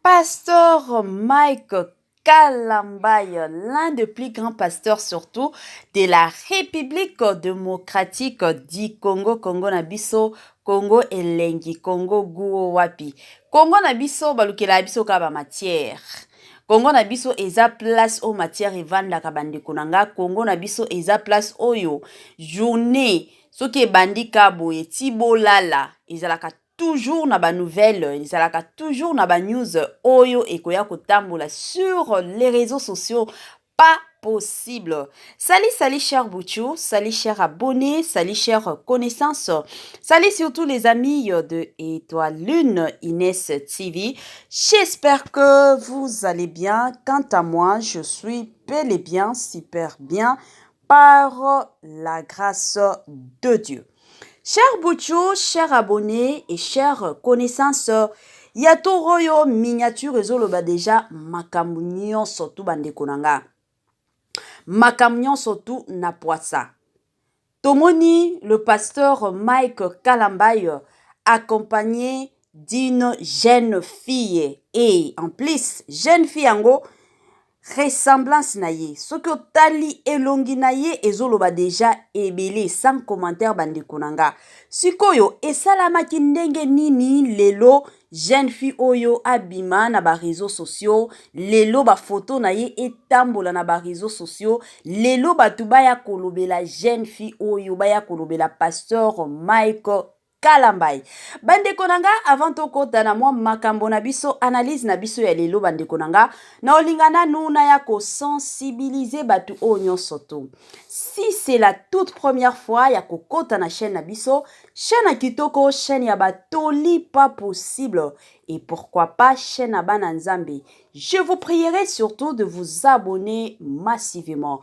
Pasteur Mike Kalambaye, l'un des plus grands pasteurs surtout de la République démocratique du Congo, Congo Nabiso, Congo Elengi, Congo Guo Wapi. Congo Nabiso, balukela biso kaba matière. Congo Nabiso eza place au matière evanda kabande konanga. Congo Nabiso eza place oyo journée soki ebandi kabo etibo lala ezalaka toujours na ba nouvelle, ezalaka toujours na ba news oyo ekoya kotambola sur les réseaux sociaux. Pas possible. Salut cher Bouchou, salut cher abonnés, salut cher connaissances, salut surtout les amis de Étoile Lune Inès TV. J'espère que vous allez bien. Quant à moi, je suis bel et bien, super bien, par la grâce de Dieu. Chers Bouchou, chers abonnés et chers connaissances, yato royo miniature ezoloba déjà makambo nyonso tu bandeko nanga. Makambo nyonso tu na poisa. Tomoni, le pasteur Mike Kalambaye, accompagné d'une jeune fille. Et en plus, jeune fille ango, ressemblance na ye. Soki otali elongi na ye ezoloba déjà ebele sans commentaire bandeko nanga. Sikoyo esalamaki ndenge nini lelo jeune fille oyo abima na ba réseaux sociaux, lelo ba photo na ye etambola na ba réseaux sociaux, lelo batu baya kolobela jeune fille oyo baya kolobela pasteur Mike Kalambaye. Bandeko nanga, avant tokota na mwa makambo na biso, analyse na biso ya lelo bandeko nanga, na olingana nuna ya ko sensibiliser batu o nyonso to. Si c'est la toute première fois ya kokota na chaîne na biso, chaîne ya kitoko, chaîne ya batoli pas possible, et pourquoi pas chaîne ya bana nzambe. Je vous prierai surtout de vous abonner massivement.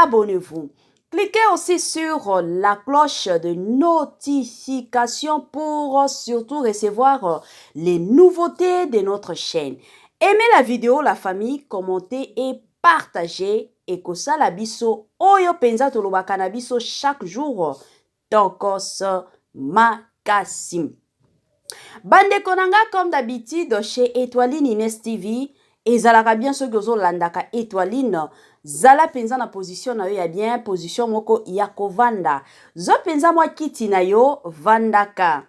Abonnez-vous. Cliquez aussi sur la cloche de notification pour surtout recevoir les nouveautés de notre chaîne. Aimez la vidéo, la famille, commentez et partagez. Et kosala biso oyo penza tolobaka na biso chaque jour. Tokos makasi. Bandeko nanga, comme d'habitude chez Étoiline Inès TV, ezalaka bien ceux que landaka Étoiline. Zala penza na position na yo ya bien, position moko ya kovanda. Zo penza mwa kiti na yo vandaka.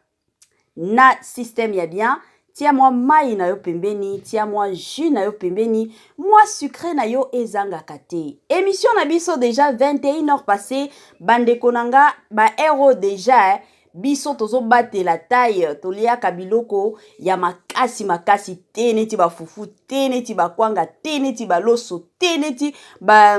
Na système ya bien, tia mwa mai na yo pembeni, tia mwa jus na yo pembeni, mwa sucré na yo ezangaka te. Émission na biso déjà 21h passé, bandeko nanga ba héros déjà biso tozo bate la taille toliaka biloko ya makasi te neti ba fufu te neti ba kwanga te neti ba loso te neti ba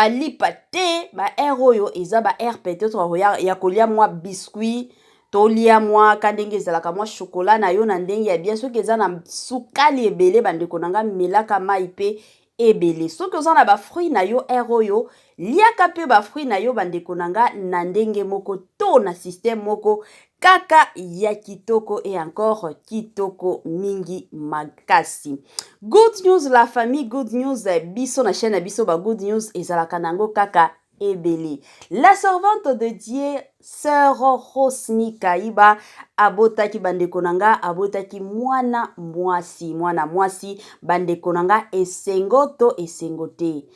lipa te ba héros yo eza ba air peut-être ya kolia mwa biscuit tolia mwa kandenge ezalaka mwa chocolat na yo na ndenge ya bien soki eza na sukali ebele bandeko nanga melaka mai pe ebele soki oza na ba fruit na yo ero yo liaka pe ba fruit na yo bandeko nanga na ndenge moko to na système moko kaka ya kitoko et encore kitoko mingi makasi. Good news la famille, good news biso na chaîne biso ba good news ezalaka nango kaka ebele. La servante de Dieu, Sœur Rosny Kaiba, abotaki bandeko nanga, abotaki mwana mwasi, bandeko nanga esengo to esengo te.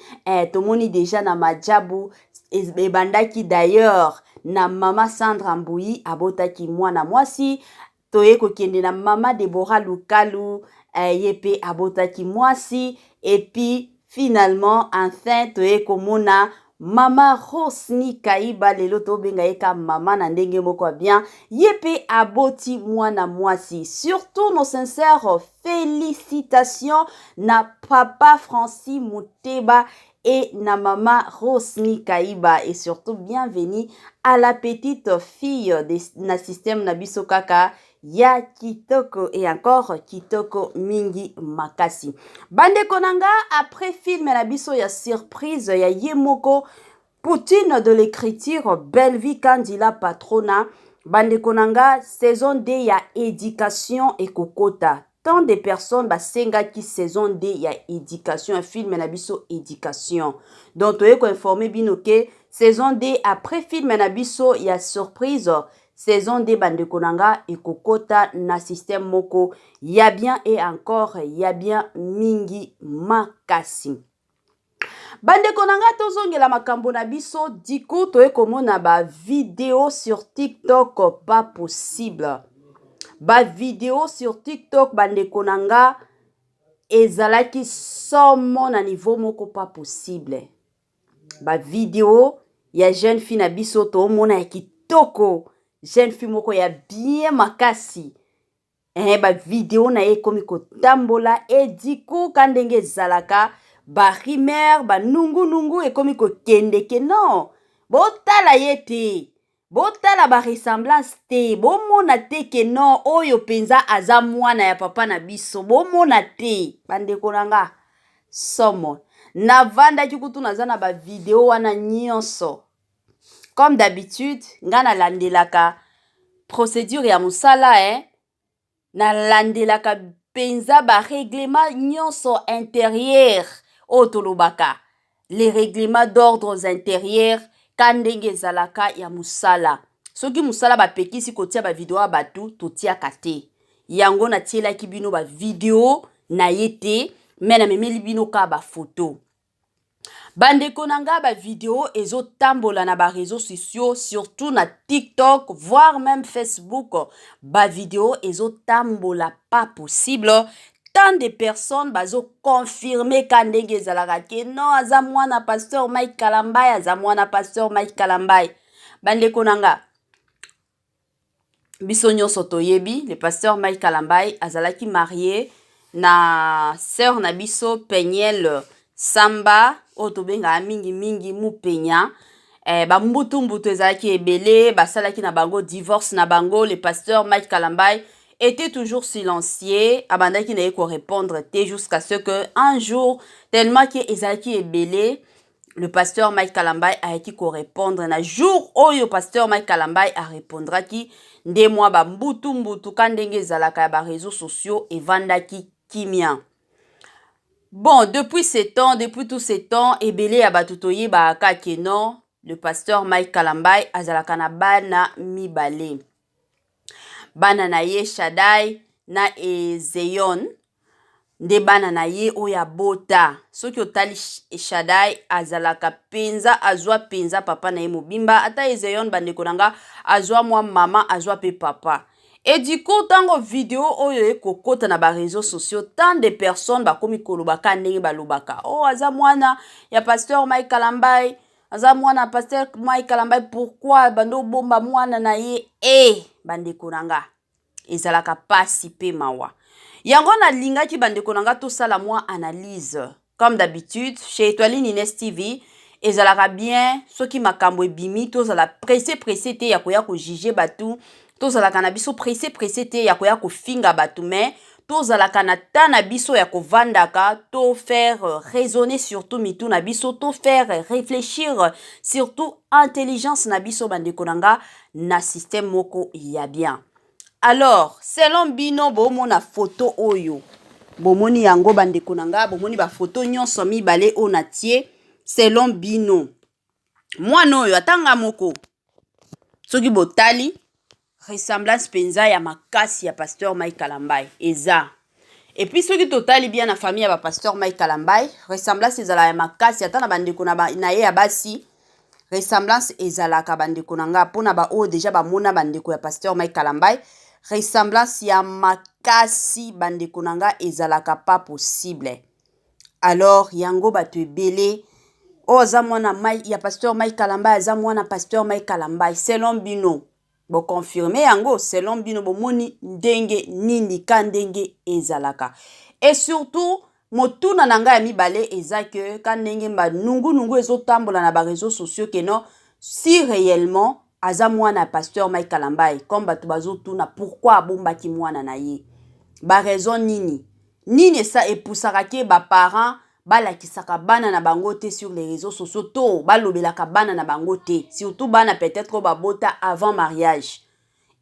Tomoni déjà na majabu, ebandaki d'ailleurs na mama Sandra Mbouyi, abotaki mwana mwasi, toye kokende na mama Deborah Lukalu, yepe abotaki mwasi, et puis finalement, enfin, toye komona Mama Rosny Kaiba lelo to benga eka mama na ndenge moko bien yepe aboti mwana mwasi. Surtout nos sincères félicitations na papa Francis Muteba et na mama Rosny Kaiba, et surtout bienvenue à la petite fille de na système na biso kaka ya kitoko et encore kitoko mingi makasi. Bandeko nanga, après film na biso ya surprise ya yemoko Poutine de l'écriture Belle Vie Kandila Patrona. Bandeko nanga, saison 2 ya éducation et kokota. Tant de personnes basenga qui saison 2 ya éducation, un film na biso éducation. Donc toye ko informer bino ke saison 2 après film na biso ya surprise saison de bandeko nanga ekokota na système moko ya bien et encore ya bien mingi makasi. Bandeko nanga tozongela makambo na biso diku toye komona ba vidéo sur TikTok pas possible. Ba vidéo sur TikTok bandeko nanga ezalaki somo na niveau moko pas possible. Ba vidéo ya jeune fille na biso to mona ya kitoko, jeune fille moko ya bien makasi. Ba vidéo na ye komi kotambola e diku kandenge ezalaka ba rimer ba nungu e komi kokendeke non. Botala ye te. Botala ba ressemblance te. Bomona te ke non oyo penza aza mwana ya papa na biso. Bomona te. Bandeko nanga somo. Na vanda kikutu naza na ba vidéo wana nyonso. Comme d'habitude, nga na landelaka procédure ya musala na landelaka penza ba règlement nyonso intérieur otolobaka. Les règlements d'ordres intérieurs kandenge zalaka ya musala. Soki musala ba pekisi kotia ba vidéo batu totia kate. Yango na tiela ki bino ba vidéo na yete mena memeli bino ka ba photo. Bandeko nanga ba vidéo ezo tambola na ba réseaux sociaux, surtout na TikTok, voire même Facebook. Ba vidéo ezo tambola pas possible. Tant de personnes bazo confirmer kandenge ezalaka ke non aza mwana pasteur Mike Kalambai, aza mwana pasteur Mike Kalambai. Bandeko nanga biso nyonso toyebi le pasteur Mike Kalambai azalaki marié na sœur na biso Peniel Samba otobenga mingi mu penya. Ba mbutu ezalaki ebele basalaki na bango divorce na bango. Le pasteur Mike Kalambai était toujours silencieux, abandaki na ko répondre te jusqu'à ce que un jour tellement que ezalaki ebele, le pasteur Mike Kalambai a été ko répondre na jour oyo pasteur Mike Kalambai a répondra ki nde moi ba mbutu kandenge ezalaka ba réseaux sociaux et vandaki kimia. Bon, depuis tous ces temps, ebele abatutoye ba akake non, le pasteur Mike Kalambai azalaka na bana mibale. Bana na ye Shaddai na Ezeyon nde bana na ye oya bota. Soki otali Shaddai azalaka penza azwa penza papa na ye mobimba, ata Ezeyon bandeko nanga azwa mwa mama azwa pe papa. Et du coup, tango vidéo oyo ekokota na ba réseaux sociaux, tant de personnes bakomi kolobaka ndenge balobaka. Oh, aza mwana ya pasteur Mike Kalambai, aza mwana pasteur Mike Kalambai, pourquoi bando bomba mwana na ye bandeko nanga ezalaka pasi pe mawa. Yango na linga ki bandeko nanga to sala mwa analyse. Comme d'habitude, chez Étoile Nines TV, ezalaka bien, soki makambo ebimi to zala pressé te ya koya ko juger batu. Tozalaka na biso pressé te ya koya ko finga batu, mais tozalaka na ta na biso ya ko vandaka to faire raisonner surtout mitu na biso, to faire réfléchir surtout intelligence na biso bandeko nanga na système moko ya bien. Alors, selon bino bomona photo oyo, bomoni yango bandeko nanga, bomoni ba photo nyonso mibale ona tie, selon bino mwana oyo atanga moko soki botali ressemblance penza ya makasi ya pasteur Mike Kalambai eza. Et puis soki totali bien na famille ya pasteur Mike Kalambai, ressemblance ezala ya makasi ata na bandeko na ye ya basi, ressemblance ezalaka bandeko nanga pona ba o déjà ba mona bandeko ya pasteur Mike Kalambai, ressemblance ya makasi bandeko nanga ezalaka pas possible. Alors yango bato ebele o za mwana ya pasteur Mike Kalambai, aza mwana pasteur Mike Kalambai, selon bino bo confirmer yango, selon bino bo moni ndenge nini kandenge ezalaka. Et surtout motuna nanga ya mibale eza que kandenge mba nungu ezotambola na ba réseaux sociaux que non, si réellement aza mwana pasteur Mike Kalambai, comme batu bazotuna pourquoi abombaki mwana na ye, ba raison nini ça epusaka ke ba parents balakisaka bana na bango te sur les réseaux sociaux to balobelaka bana na bango te, surtout bana peut-être babota avant mariage.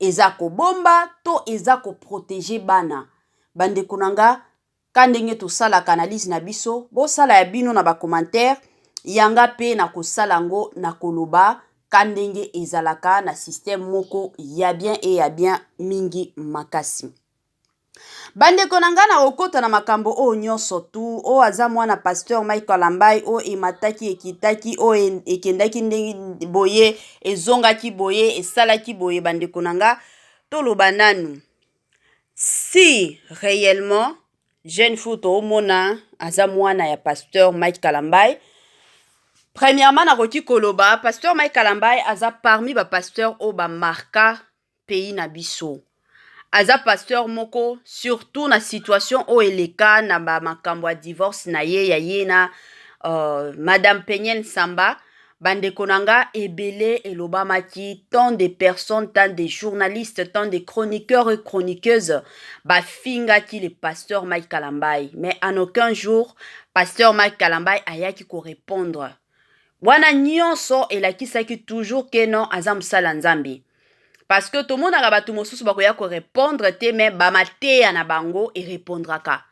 Eza ko bomba to eza ko protéger bana. Bandeko nanga kandenge to sala analyse na biso, bo sala ya bino na ba commentaire, yanga pe na ko salango na koloba kandenge ezalaka na système moko ya bien et ya bien mingi makasi. Bandeko na nga na okota na makambo o nyonso tu o aza mwana pasteur Mike Kalambai o emataki ekitaki o ekendaki ndenge boye ezongaki boye esalaki boye. Bandeko na nga toloba nanu si réellement jeune foot o mona aza mwana ya pasteur Mike Kalambai. Premièrement nakoki koloba pasteur Mike Kalambai aza parmi ba pasteur o ba marka pays na biso. Aza pasteur moko surtout na situation o eleka na ba makambo ya divorce na ye ya ye na Madame Penyel Samba. Bandeko nanga ebele elobamaki tant de personnes, tant de journalistes, tant de chroniqueurs et chroniqueuses bafingaki le pasteur Mike Kalambai. Mais en aucun jour pasteur Mike Kalambai ayaki ko répondre. Wana nyonso elakisaki toujours que non aza msala nzambe. Parce que tout le monde a battu mosusu bakoya ko répondre te mais ba mateya na bango et répondraka.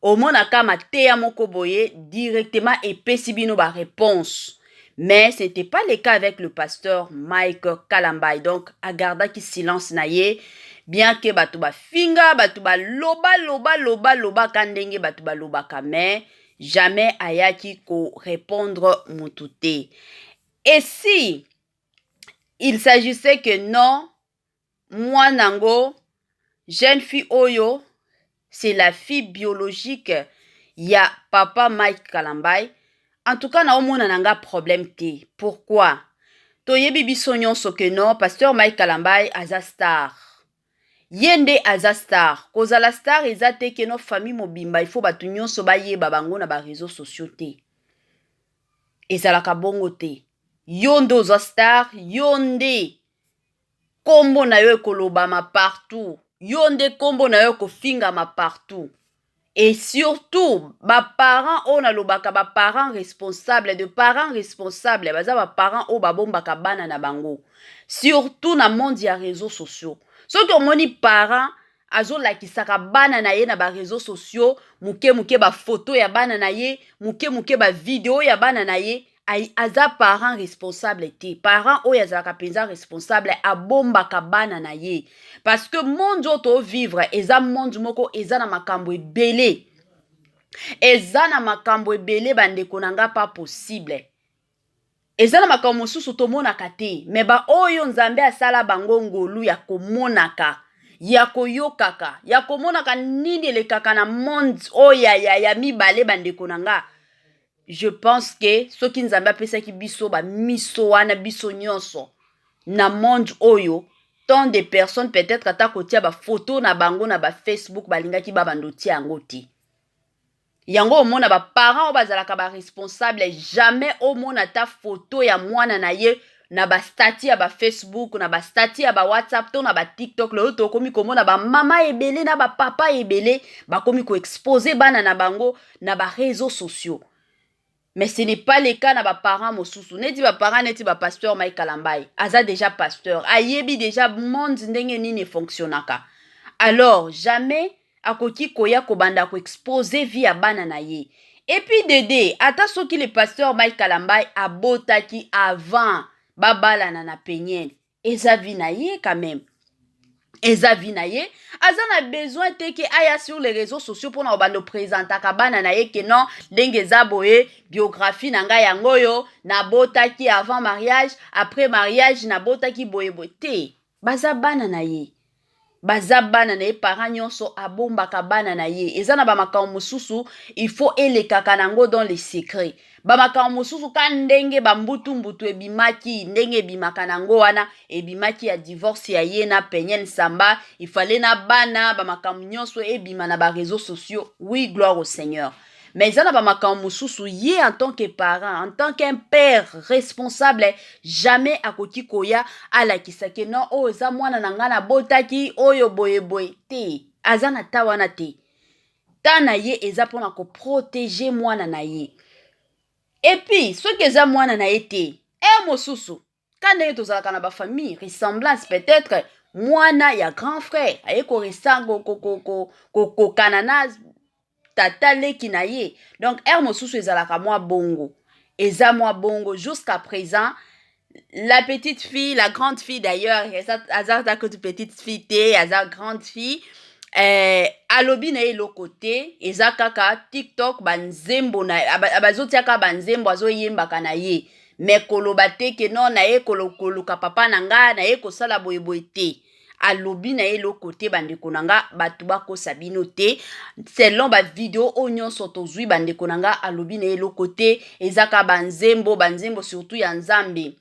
Au monde aka mateya moko boye directement et pesibino ba réponse. Mais c'était pas le cas avec le pasteur Mike Kalambai. Donc agarda ki silence na ye bien que batu ba finga batu ba loba kandenge batu ba lobaka mais jamais ayaki ko répondre mutute. Et si il s'agissait que non moi nango, jeune fille Oyo, c'est la fille biologique ya papa Mike Kalambai. En tout cas, na omona nanga problème te. Pourquoi? Toyebi biso nyonso que non, pasteur Mike Kalambai aza star. Yende aza star. Kozala star eza te que no famille mobimba, il faut batu nyonso ba yeba bango na ba réseaux sociaux te. Ezalaka bongo te. Yonde oza star, yonde kombo na yo ekolobama partout. Yonde kombo na yo kofingama partout. Et surtout, ba parents o na lobaka ba parents responsables de parents responsables, baza ba parents o babombaka bana na bango. Surtout na monde ya réseaux sociaux. Soki omoni parents azo lakisaka bana na ye na ba réseaux sociaux, muke ba photo ya bana na ye, muke ba vidéo ya bana na ye, aza parent responsable te. Parent o yazaka penza responsable abombaka bana na ye. Parce que monde oto vivre eza monde moko eza na makambo ebele. Eza na makambo ebele bandeko nanga pas possible. Eza na makambo mosusu tomonaka te. Mais ba oyo nzambe asala bango ngolu ya komonaka. Ya koyokaka. Ya komonaka nini elekaka na monde oya ya mibale bandeko nanga. Je pense que ceux qui nous ont appelé qui biso ba miso wana biso nyonso na monde oyo tant de personnes peut-être ata kotia ba photo na bango na ba Facebook balingaki ba bandoti yango ti. Yango omona ba parents bazalaka ba responsable jamais omona ta photo ya mwana na ye na ba statut ya ba Facebook na ba statut ya ba WhatsApp to na ba TikTok le to komi komona ba mama ebele na ba papa ebele ba komi ko exposer bana na bango na ba réseaux sociaux. Mais ce n'est pas le cas na ba parents mosusu. Neti ba parents neti ba pasteur Mike Kalambai. Aza déjà pasteur. Ayebi déjà monde ndenge nini fonctionnaka. Alors jamais akoki koya kobanda ko exposer vie ya bana na ye. Et puis Dédé, ata soki le pasteur Mike Kalambai abotaki avant babala na Penyel. Eza vie na ye quand même. Eza vie na ye, aza na besoin te ke aya sur les réseaux sociaux pour na bando présentaka bana na ye ke non ndenge eza boye biographie na nga yango yo na botaki avant mariage, après mariage na botaki boye boye te. Baza bana na ye. Baza bana na ye parents nyonso abombaka bana na ye. Eza na ba makambo mosusu, il faut elekaka nango dans les secrets. Ba makambo mosusu ka ndenge ba mbutu ebimaki ndenge ebimaka nango wana ebimaki ya divorce ya ye na Penyel Samba, il fallait na bana ba makambo nyonso ebima na ba réseaux sociaux. Oui, gloire au Seigneur. Mais ça n'a pas makambo mosusu ye en tant que parent, en tant qu'un père responsable, jamais akoki koya alakisa ke non o eza mwana nanga na botaki oyo boye boye te. Aza na ta wana te. Ta na ye eza pona ko protéger mwana na ye. Et puis, ce que eza mwana na ye te, mosusu, quand ne tozalaka na ba famille, ressemblance peut-être mwana ya grand frère, aye ko resango ko kanana tata leki na ye. Donc mosusu ezalaka mwa bongo. Eza mwa bongo jusqu'à présent La petite fille, la grande fille d'ailleurs, Azar ta toute petite fille te, Azar grande fille. Alobi na ye lokote, eza kaka TikTok banzembo na abazotiaka banzembo azoyembaka na ye. Me koloba te ke non na ye koluka papa na nga, na ye kosala boyeboye te. Alobi na ye lokote bandeko na nga batu bakosa bino te. Selon ba video o nyonso tozwi bandeko na nga alobi na ye lokote, ezaka banzembo surtout ya nzambe.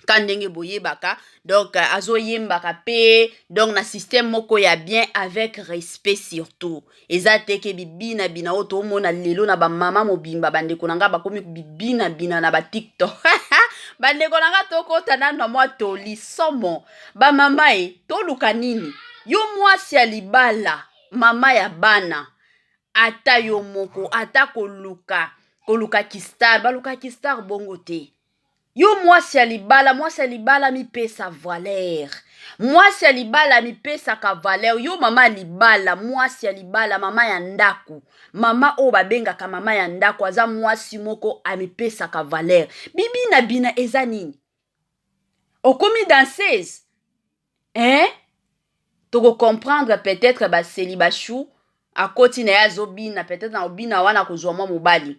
Kandenge boyebaka donc azoyembaka pe donc na système moko ya bien avec respect surtout eza teke bibina bina oto mona lelo na ba mama mobimba bandeko nanga bakomi bibina bina na ba TikTok bandeko nanga tokota na mwa toli somo ba mama toluka nini yo mwasi ya libala mama ya bana ata yo moko ata koluka kistar baluka kistar bongo te. Yo mwasi ya libala mi pesa valeur. Mwasi ya libala mi pesa ka valeur. Yo mama libala, mwasi ya libala, mama ya ndaku. Mama o babengaka mama ya ndaku, aza mwasi moko ami pesa ka valeur. Bibi na bina eza nini? Okomi danseuse. Toko comprendre peut-être ba célibachou, a koti na ya zobina, peut-être na obina wana kozwa mwa mobali.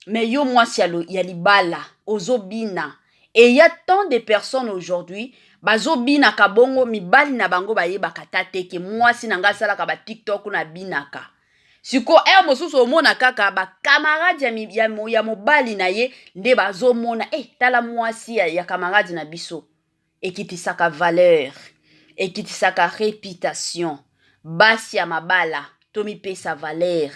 Mais yo mwasi ya libala, ozobina. Et il y a tant de personnes aujourd'hui, bazobina kabongo mibali na bango baye bakatate ke mwasi nanga sala ka ba TikTok na binaka. Siko mosusu omona kaka ba camarade ya mobali na ye nde bazomona tala mwasi ya camarade na biso. Ekitisaka valeur, ekitisaka réputation. Basi ya mabala, tomi pesa valeur.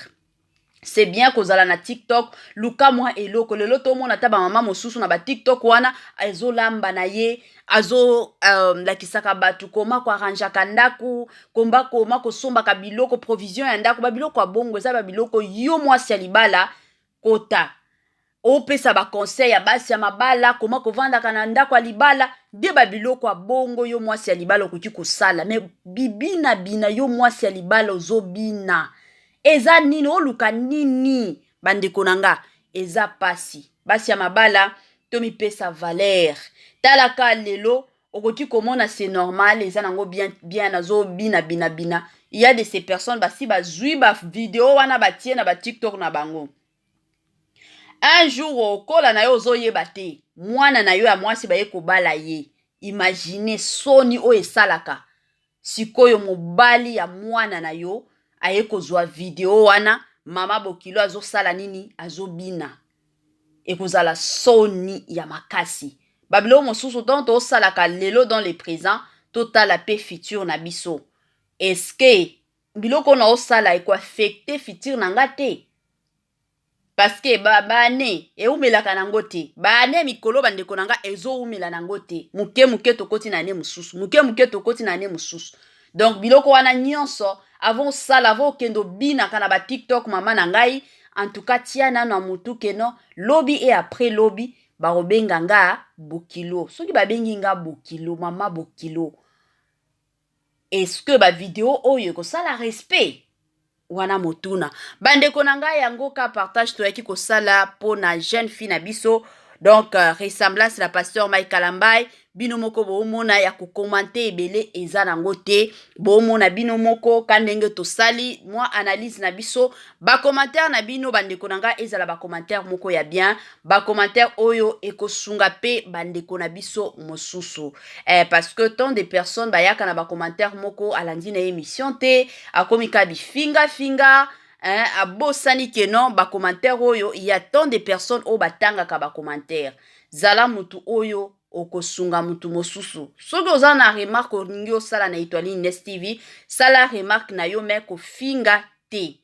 C'est bien kozala na TikTok, luka mwa eloko lelo to mona ta ba mama mosusu na ba TikTok wana azo lamba na ye, azo lakisaka batu koma kwa ranjaka ndaku, koma kosomba ka biloko provision ya ndaku, ba biloko ya bongo eza ba biloko yo mwasi ya libala kota. Opesa ba conseil ya basi ya mabala, koma kovanda kana ndaku ya libala, de ba biloko ya bongo yo mwasi ya libala okuti kosala. Mais bibina bina yo mwasi ya libala ozobina. Eza nini oluka nini bandeko nanga eza pasi basi ya mabala tomi pesa valeur talaka lelo okoti komona c'est normal eza nango bien nazo bina il y a de ces personnes basi bazui ba vidéo wana batie na ba TikTok na bango un jour okola na yo ozoyeba te mwana na yo ya mwasi baye kobala ye imagine soni o esalaka sikoyo mobali ya mwana na yo aye kozwa video wana mama bokilo azosala nini azobina ekozala soni ya makasi babilo mosusu tonto osalaka lelo dans le présent totala pe futur na biso est-ce que biloko na osala ekoaffecte futur na nga te parce que bane eumelaka nango te bane mikolo bandeko nanga ezoumela nango te muke tokoti na ne mususu muke tokoti na ne mususu donc biloko wana nyonso avant sala avant kendo bina kana ba TikTok mama na ngai en tout cas tiana na mutu keno lobby et après lobby ba robenga nga bokilo soki ba bengi nga bokilo mama bokilo est-ce que ba vidéo oyo ko sala respect wana motuna bandeko na ngai yango ka partage to yaki ko sala pona jeune fille na biso donc ressemblance la pasteur Mike Kalambai bino moko boomona ya ko commenter ebele eza nango te boomona bino moko kandenge to sali moi analyse na biso ba commentaire na bino bandeko nanga ezala ba commentaire moko ya bien ba commentaire oyo ekosunga pe bandeko na biso mosusu parce que tant de personnes bayaka na ba commentaire moko alandi na émission te akomika bifinga abosani ke non ba commentaire oyo il y a tant de personnes o batanga ka ba commentaire zala mutu oyo okosunga mutu mosusu soki oza na remarque olingi osala na Etoile Nest TV sala remarque na yo me kofinga te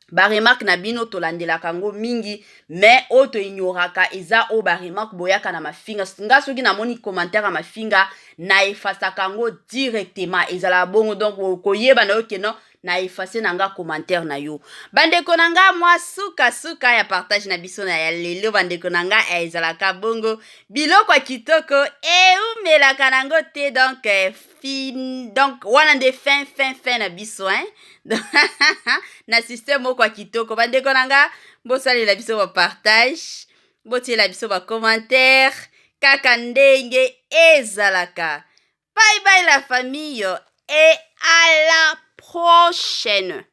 ba remarque na bino tolandelaka yango mingi mais oyo toignoraka eza oyo ba remarque boyaka na mafinga nga soki namoni commentaire ya mafinga na efasaka yango directement ezala bongo donc koyeba na yo keno na effacer nanga commentaire na yo bandeko nanga mwa suka ya partage na biso na ya lelo bandeko nanga ezalaka bongo biloko kitoko umelaka nango te donc donc wana nde fin na biso na système moko kitoko bandeko nanga bosalela biso ba partage botiela biso ba commentaire kaka ndenge ezalaka. Bye bye la famille et à la prochaine.